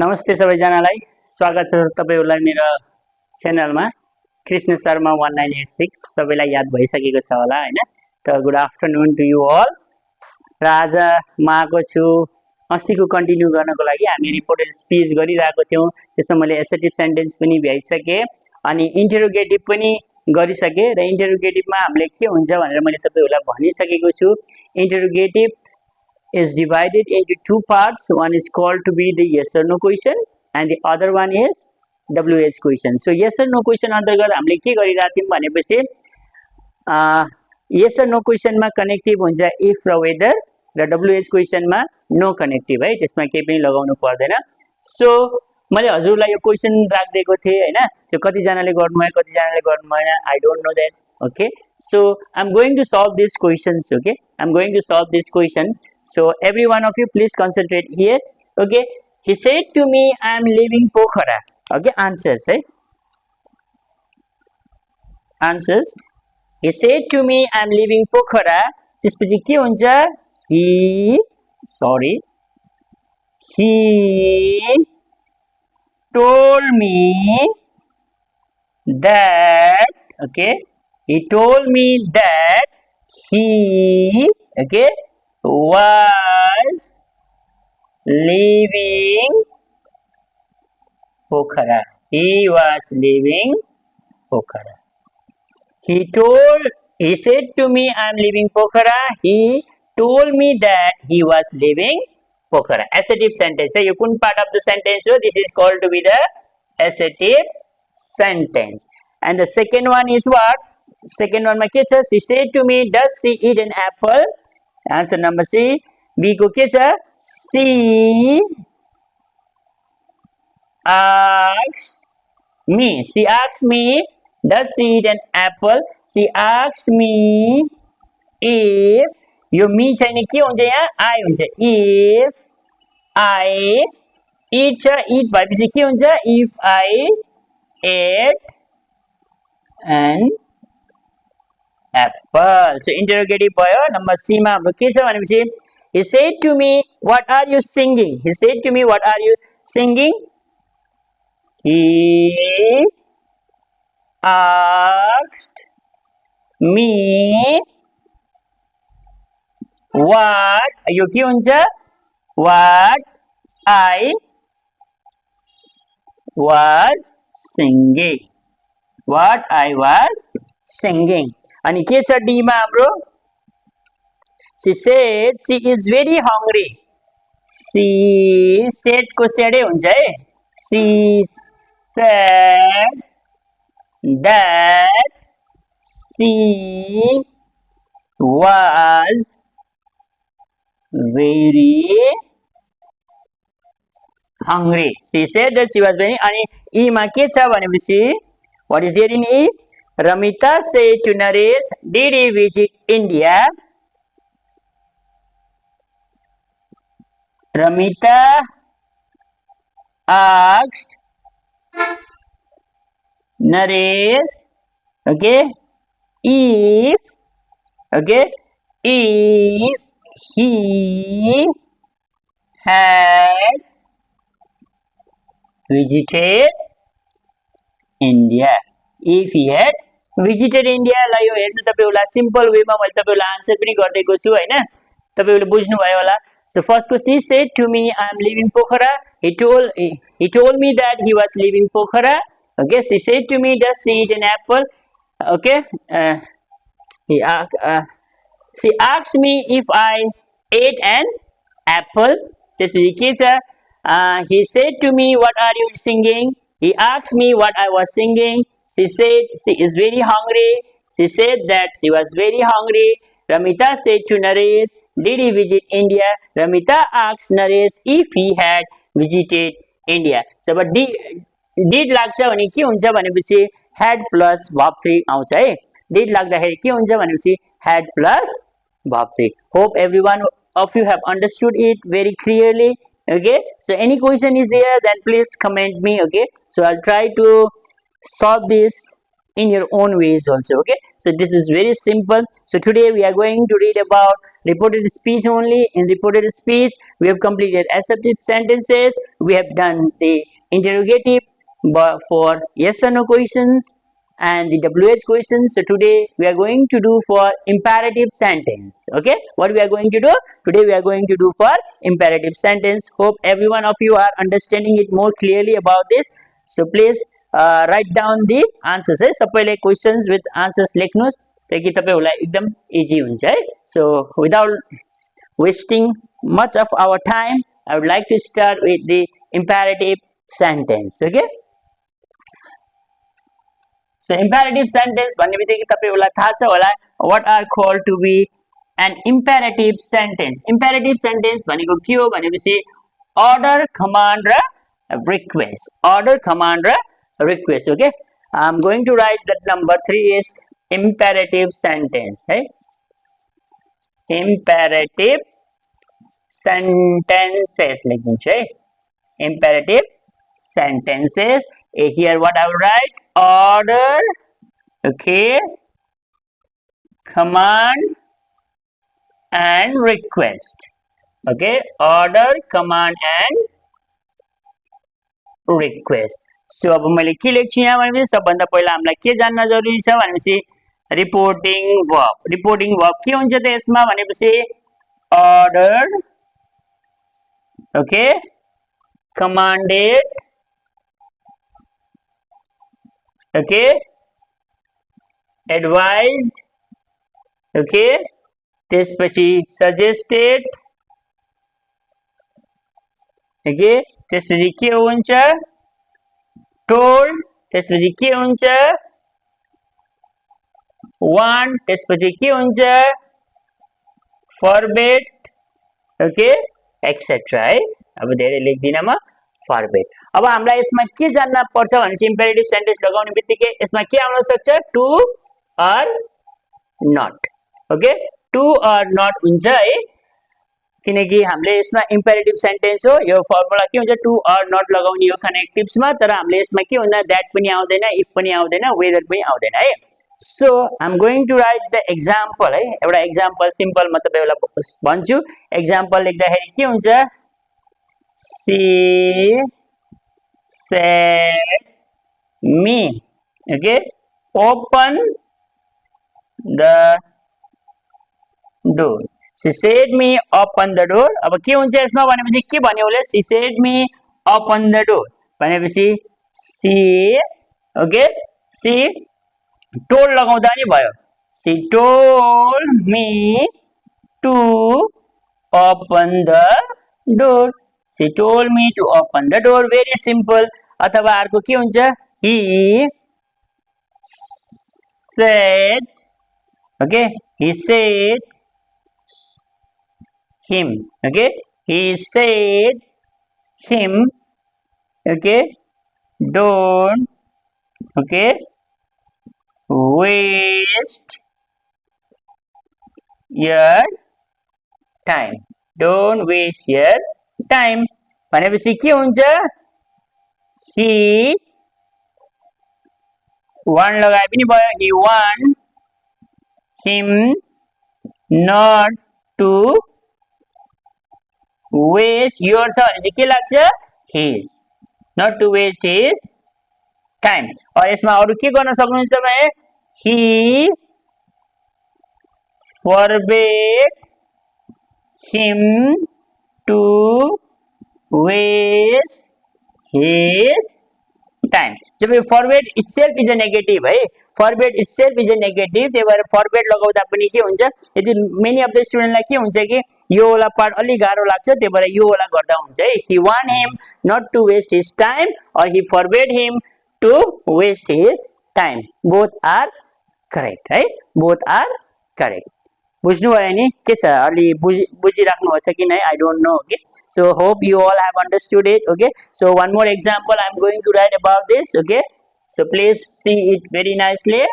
नमस्ते सबैजनालाई स्वागत छ तपाईहरुलाई मेरो च्यानलमा कृष्ण शर्मा 1986 सबैलाई याद भइसकेको छ होला हैन त गुड आफ्टरनुन टु यु अल र आज म आएको छु अस्तिको कन्टिन्यू गर्नको लागि हामी रिपोर्टेड स्पीच गरिरहेको थियौं त्यसमा मैले एसेटिभ सेन्टेन्स पनि भ्याइसके अनि इन्टरोगेटिभ पनि गरिसके र इन्टरोगेटिभमा हामीले के हुन्छ भनेर मैले तपाईहरुलाई भनिसकेको छु इन्टरोगेटिभ is divided into two parts. One is called to be the yes or no question and the other one is WH question. So yes or no question अन्तर्गत हामीले के गरिरहेका थियौं भनेपछि yes or no question मा connective हुन्छ if र whether र WH question मा no कनेक्टिभ है त्यसमा केही पनि लगाउनु पर्दैन सो मैले हजुरलाई यो क्वेशन राख्दिएको थिए हैन त्यो कति जनाले गर्नुभयो कति जनाले गर्नु भएन I don't know that. Okay, so I'm going to solve these questions. Okay, I'm going to solve this question. So every one of you please concentrate here. Okay, he said to me I am leaving Pokhara. Okay, answers. Answers. He said to me I am leaving Pokhara. त्यसपछि के हुन्छ he told me that he told me that he was leaving Pokhara. He was leaving Pokhara. He said to me I am leaving Pokhara. He told me that he was leaving Pokhara. Assertive sentence. You couldn't part of the sentence, so this is called to be the assertive sentence. And the second one is what? Second one, she said to me, does she eat an apple? Answer number C. B ko ke cha? She asked me. She asked me, does she eat an apple? She asked me if yo me छैन के हुन्छ यहाँ I हुन्छ if I eat छ eat भएपछि के हुन्छ if I ate an apple. So interrogative भयो number C मा हाम्रो के छ भनेपछि he said to me what are you singing? He said to me what are you singing? He asked me what यो के हुन्छ what I was singing. What I was singing. अनि के छ डी मा हाम्रो she said she is very hungry. She said को सेडै हुन्छ है she said that she was very hungry. She said that she was very अनि ई मा के छ भनेपछि what is there in E? Ramita said to Naresh, did he visit India? Ramita asked Naresh, if he had visited India. If he had visited India लाई यो हेर्नु तपाईहरुलाई simple वेमा मैले तपाईहरुलाई आन्सर पनि गर्दैको छु हैन तपाईहरुले बुझ्नु भयो होला so first को she said to me I am leaving Pokhara. He told me that he was leaving Pokhara. She said to me does she eat an apple? She asked me if I ate an apple. त्यसपछि के छ he said to me what are you singing? He asked me what I was singing. She said she is very hungry. She said that she was very hungry. Ramita said to Naresh, did he visit India? Ramita asked Naresh if he had visited India. So but did लाग्छ भने के हुन्छ भनेपछि had plus verb 3 आउँछ है did लाग्दाखेरि के हुन्छ भनेपछि had plus verb 3. Hope everyone of you have understood it very clearly. So any question is there then please comment me. So I'll try to solve this in your own ways also. Okay, so this is very simple. So today we are going to read about reported speech only. In reported speech we have completed assertive sentences, we have done the interrogative for yes or no questions and the WH questions. So today we are going to do for imperative sentence. Okay, what we are going to do today, we are going to do for imperative sentence. Hope every one of you are understanding it more clearly about this. So please write down the answers है. सबैले questions with answers लेख्नुस् ताकि तपाईहरुलाई एकदम easy हुन्छ है. So without wasting much of our time, I would like to start with the imperative sentence. Okay, so imperative sentence भन्ने बित्तिकै तपाईहरुलाई थाहा छ होला what are called to be an imperative sentence. Imperative sentence भनेको के हो भनेपछि order, command raw request. Order, command raw request. Okay, I'm going to write that number 3 is imperative sentence. Hey, imperative sentences लेखिन्छ है. Imperative sentences. Here what I will write: order, okay, command and request. Okay, order, command and request. So अब मैले के लेख्छु यहाँ भनेपछि सबभन्दा पहिला हामीलाई के जान्न जरुरी छ भनेपछि रिपोर्टिङ वर्ब. रिपोर्टिङ वर्ब के हुन्छ त यसमा भनेपछि ordered, okay, commanded, okay, advised, okay, त्यसपछि suggested, okay, त्यसपछि के हुन्छ told, त्यसपछि के हुन्छ want, त्यसपछि के हुन्छ forbid, okay, etc. है. अब धेरै लेख्दिन म forbid. अब हामीलाई यसमा के जान्न पर्छ भनेपछि इम्पेरेटिभ सेन्टेन्स लगाउने बित्तिकै यसमा के आउन सक्छ to or not. Okay, to or not हुन्छ है, किनकि हामीले यसमा इम्पेरेटिभ सेन्टेन्स हो. यो फर्मुला के हुन्छ टु अर नट लगाउने हो कनेक्टिभ्समा, तर हामीले यसमा के हुँदैन दैट पनि आउँदैन, इफ पनि आउँदैन, वेदर पनि आउँदैन है. So I'm going to write the example है. एउटा example simple म तपाईहरुलाई भन्छु. example लेख्दाखेरि के हुन्छ she said me, okay, open the door. She said me open the door. अब के हुन्छ यसमा भनेपछि के भन्यो उले she said me open the door भनेपछि she, okay, she told लगाउँदा नि भयो. She told me to open the door. She told me to open the door. Very simple. अथवा अर्को के हुन्छ he said, okay, he said him, okay, he said him, okay, don't, okay, waste your time. Don't waste your time. भनेपछि के हुन्छ he one लगाए पनि भयो. He want him not to waste your छ भनेपछि के लाग्छ his, not to waste his time. और यसमा अरु के गर्न सक्नुहुन्छ भने he forbade him to waste his time. जब यो forbade itself is a negative है, forbade itself is a negative, त्यही भएर forbade लगाउँदा पनि के हुन्छ यदि many of the student लाई के हुन्छ कि यो वाला पार्ट अलि गाह्रो लाग्छ, त्यही भएर यो वाला गर्दा हुन्छ है. he want him not to waste his time or he forbade him to waste his time. Both are correct है, both are correct. बुझ्नु भयो नि के छ अलि बुझिराख्नु भएको छ कि नै I don't know. Okay, so hope you all have understood it. Okay, so one more example I'm going to write about this. Okay, so please see it very nicely.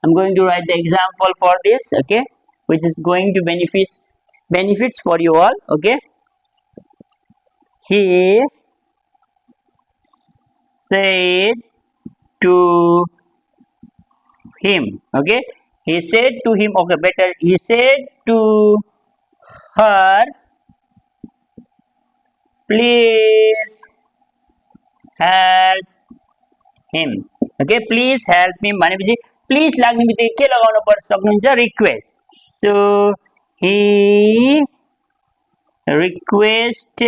I'm going to write the example for this, okay, which is going to benefits for you all. Okay, he said to him. Okay, he said to him, okay, better, he said to her, please help him. Okay, please help me भनेपछि please लाग्ने बित्तिकै के लगाउनु पर्छ सक्नुहुन्छ request. So he requested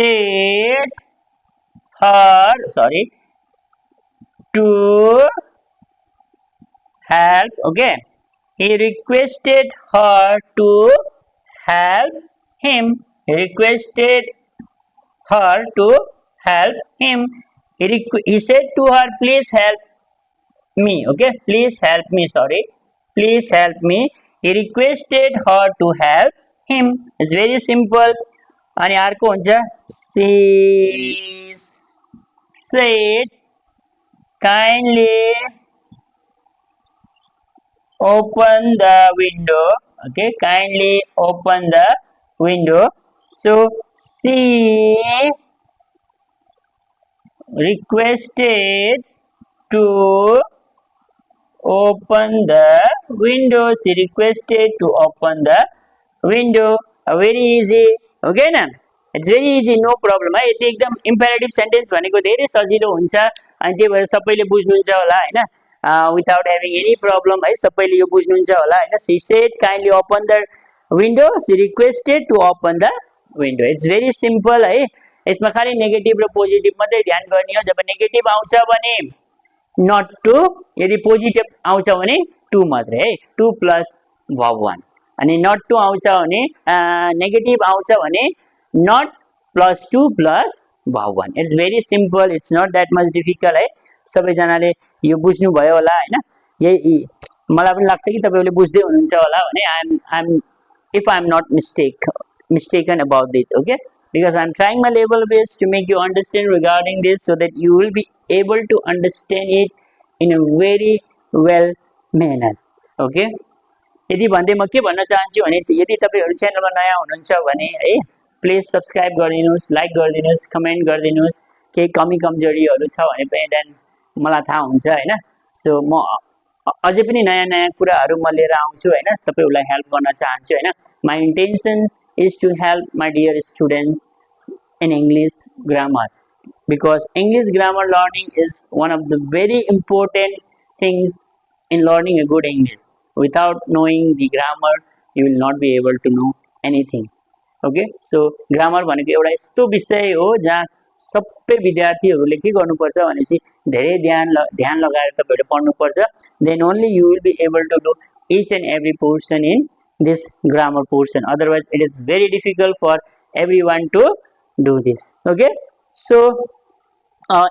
her, sorry, to help. Okay, he requested her to help him. He requested her to help him. He said to her, please help me. Okay, please help me, sorry, please help me. He requested her to help him. It's very simple. अनि अर्को हुन्छ she said kindly open the window. Okay, kindly open the window. So she requested to open the window. She requested to open the window. Very easy. Okay na, it's very easy, no problem है. यति एकदम imperative sentence भनेको धेरै सजिलो हुन्छ अनि त्यही भएर सबैले बुझ्नुहुन्छ होला हैन, विदाउट ह्याभिङ एनी प्रब्लम है, सबैले यो बुझ्नुहुन्छ होला हैन. She said kindly open the window, she requested to open the window. It's very simple है. यसमा खाली नेगेटिभ र पोजिटिभ मात्रै ध्यान गर्ने हो. जब नेगेटिभ आउँछ भने नट टु, यदि पोजिटिभ आउँछ भने टु मात्रै है, टु प्लस verb 1. अनि नट टु आउँछ भने नेगेटिभ आउँछ भने not plus to plus verb 1. It's very simple, it's not that much difficult है. सबैजनाले यो बुझ्नुभयो होला हैन. यही मलाई पनि लाग्छ कि तपाईहरुले बुझ्दै हुनुहुन्छ होला भने I'm if I'm not mistaken about this. Okay, because I'm trying my level best to make you understand regarding this so that you will be able to understand it in a very well manner. Okay, यदि भन्दै म के भन्न चाहन्छु भने यदि तपाईहरु च्यानलमा नयाँ हुनुहुन्छ भने है प्लिज सब्स्क्राइब गरिदिनुस्, लाइक गरिदिनुस्, कमेन्ट गरिदिनुस्. केही कमी कमजोरीहरु छ भने पनि देन मलाई थाहा हुन्छ हैन. सो म अझै पनि नयाँ नयाँ कुराहरु म लिएर आउँछु हैन, तपाईहरुलाई हेल्प गर्न चाहन्छु हैन. My intention is to help my dear students in English grammar, because English grammar learning is one of the very important things in learning a good English. Without knowing the grammar, you will not be able to know anything. Okay, so grammar भनेको एउटा यस्तो विषय हो जहाँ सबै विद्यार्थीहरूले के गर्नुपर्छ भनेपछि धेरै ध्यान लगाएर तपाईहरुले पढ्नुपर्छ. Then only you will be able to do each and every portion in this grammar portion. Otherwise it is very difficult for everyone to do this. Okay, so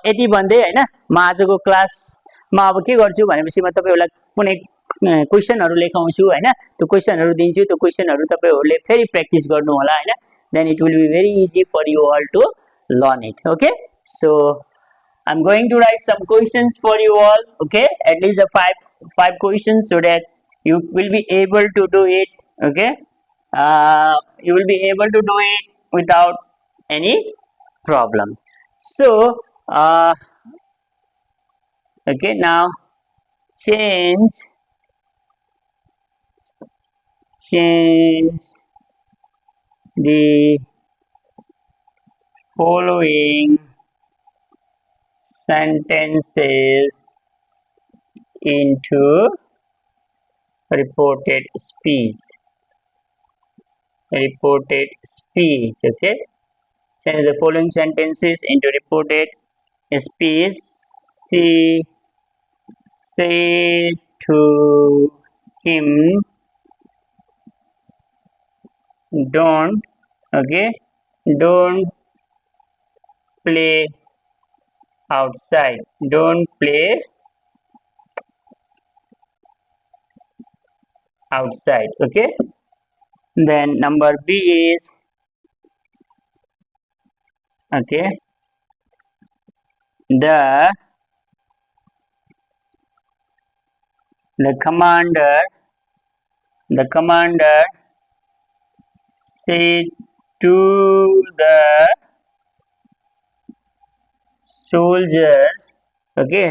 यति भन्दै हैन म आजको क्लासमा अब के गर्छु भनेपछि म तपाईहरुलाई कुनै क्वेशनहरु लेखाउँछु हैन. त्यो क्वेशनहरु दिन्छु, त्यो क्वेशनहरु तपाईहरुले फेरि प्र्याक्टिस गर्नु होला हैन. Then it will be very easy for you all to learn it. Okay, so I'm going to write some questions for you all. Okay, at least five questions so that you will be able to do it. Okay, you will be able to do it without any problem. So okay, now change the following sentences into reported speech. Okay, change the following sentences into reported speech. She said to him, don't play outside. Don't play outside. Okay, then number B is okay, the commander said to the soldiers, okay,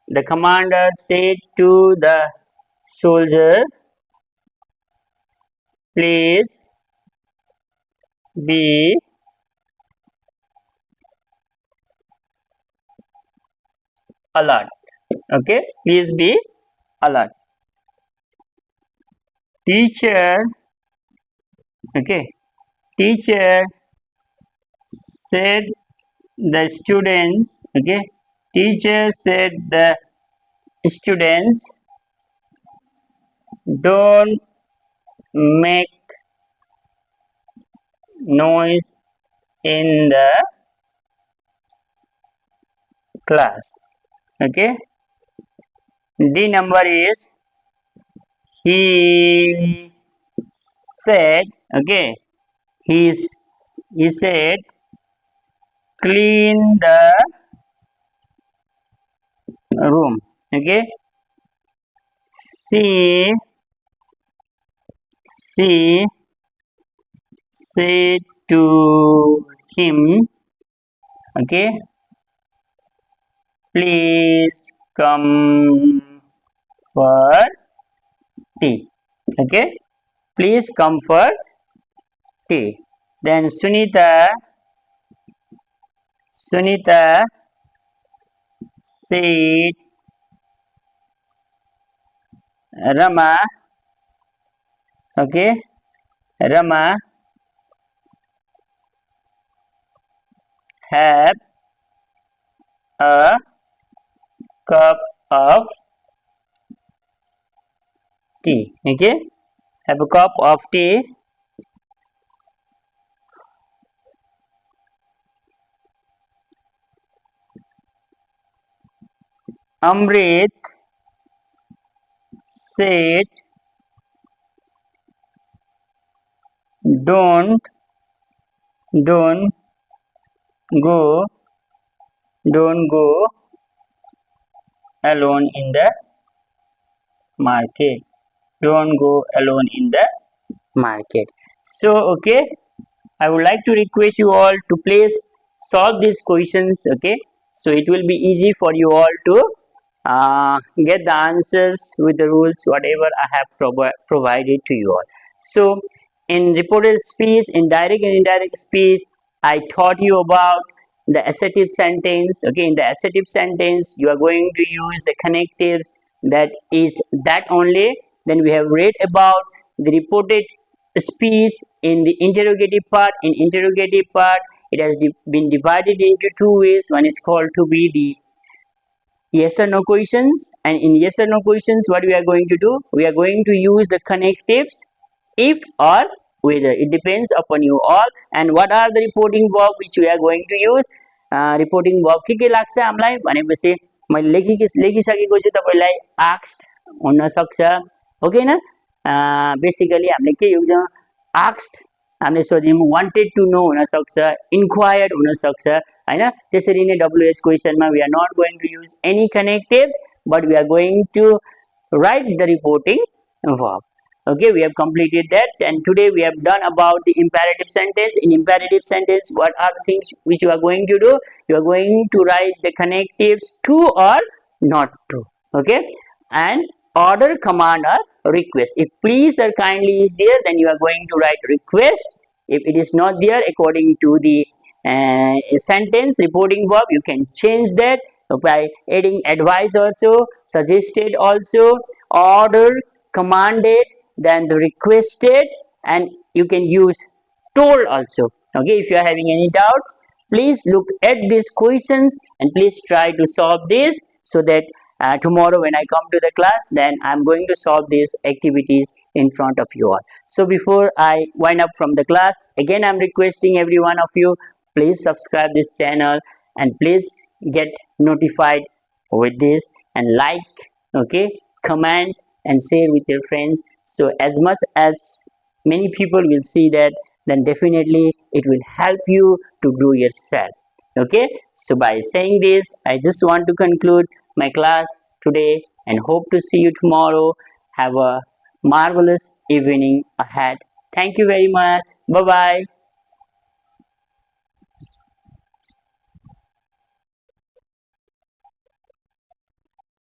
The commander said to the soldier, please be alert. Okay, please be alert. Teacher, okay, teacher said the students, okay, teacher said the students, don't make noise in the class. Okay, D number is he said, okay, he said clean the room. Okay, she said to him, okay, please come for tea. Okay, please come for tea. Then Sunita said Rama, okay, Rama, have a cup of tea. Okay, have a cup of tea. Amrit said, don't go alone in the market. Don't go alone in the market. So okay, I would like to request you all to please solve these questions. Okay, so it will be easy for you all to get the answers with the rules whatever I have provided to you all. So in reported speech, in direct and indirect speech, I taught you about the assertive sentence. Okay, in the assertive sentence you are going to use the connectives, that is that only. Then we have read about the reported speech in the interrogative part. In interrogative part it has been divided into two ways. One is called to be the yes or no questions, and in yes or no questions what we are going to do, we are going to use the connectives if or whether. It depends upon you all. And what are the reporting verb which we are going to use? Reporting verb के लाग्छ हामीलाई भनेपछि मैले लेखिसकेको छु तपाईलाई asked हुन सक्छ हो कि हैन. बेसिकली हामीले के युज asked हामीले सोध्यौं, wanted to know हुन सक्छ, inquired हुन सक्छ हैन. त्यसरी नै WH क्वेशन मा we are not going to use any connectives but we are going to write the reporting verb. Okay, we have completed that, and today we have done about the imperative sentence. In imperative sentence what are the things which you are going to do? You are going to write the connectives to or not to. Okay, and order, command or request. If please or kindly is there, then you are going to write request. If it is not there according to the sentence reporting verb, you can change that by adding advice also, suggested also, order, commanded, then the requested, and you can use told also. Okay, if you are having any doubts, please look at these questions and please try to solve this, so that tomorrow when I come to the class, then I am going to solve these activities in front of you all. So before I wind up from the class, again I am requesting every one of you, please subscribe this channel and please get notified with this, and like, okay, comment and share with your friends. So as much as many people will see that, then definitely it will help you to grow yourself. Okay, so by saying this, I just want to conclude my class today and hope to see you tomorrow. Have a marvelous evening ahead. Thank you very much. Bye bye.